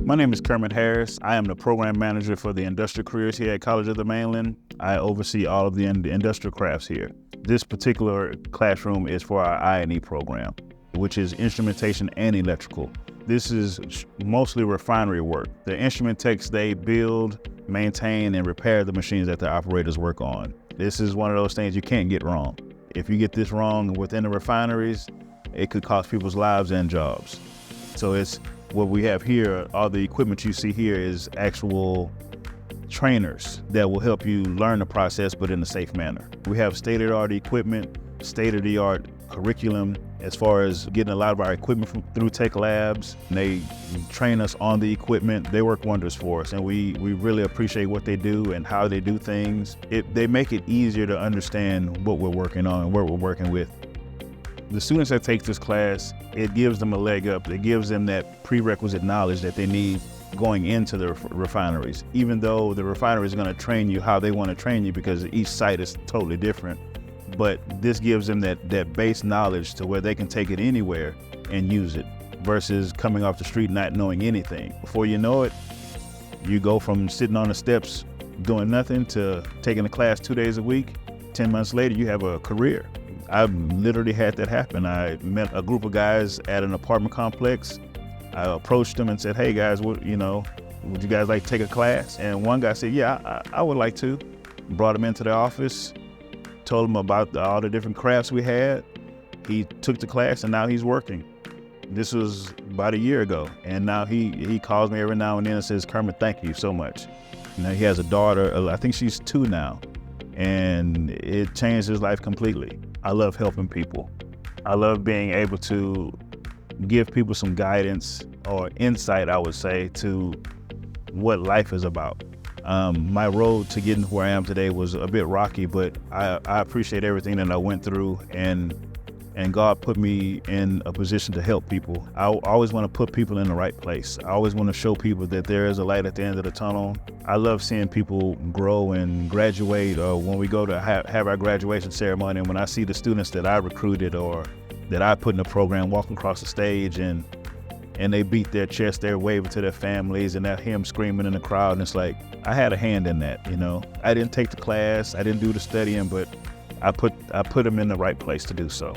My name is Kermit Harris. I am the program manager for the industrial careers here at College of the Mainland. I oversee all of the industrial crafts here. This particular classroom is for our I&E program, which is instrumentation and electrical. This is mostly refinery work. The instrument techs, they build, maintain, and repair the machines that the operators work on. This is one of those things you can't get wrong. If you get this wrong within the refineries, it could cost people's lives and jobs. So it's what we have here, all the equipment you see here is actual trainers that will help you learn the process, but in a safe manner. We have state-of-the-art equipment, state-of-the-art curriculum as far as getting a lot of our equipment through tech labs. They train us on the equipment. They work wonders for us, and we really appreciate what they do and how they do things. They make it easier to understand what we're working on and what we're working with. The students that take this class, it gives them a leg up. It gives them that prerequisite knowledge that they need going into the refineries, even though the refinery is going to train you how they want to train you because each site is totally different. But this gives them that base knowledge to where they can take it anywhere and use it versus coming off the street not knowing anything. Before you know it, you go from sitting on the steps doing nothing to taking a class 2 days a week. 10 months later, you have a career. I've literally had that happen. I met a group of guys at an apartment complex. I approached them and said, hey guys, would you guys like to take a class? And one guy said, yeah, I would like to. Brought him into the office, told him about all the different crafts we had. He took the class and now he's working. This was about a year ago. And now he calls me every now and then and says, Kermit, thank you so much. Now he has a daughter, I think she's 2 now, and it changed his life completely. I love helping people. I love being able to give people some guidance or insight, I would say, to what life is about. My road to getting where I am today was a bit rocky, but I appreciate everything that I went through, and God put me in a position to help people. I always want to put people in the right place. I always want to show people that there is a light at the end of the tunnel. I love seeing people grow and graduate, or when we go to have our graduation ceremony, and when I see the students that I recruited or that I put in the program walk across the stage and they beat their chest, they're waving to their families, and that him screaming in the crowd, and it's like, I had a hand in that, I didn't take the class, I didn't do the studying, but I put them in the right place to do so.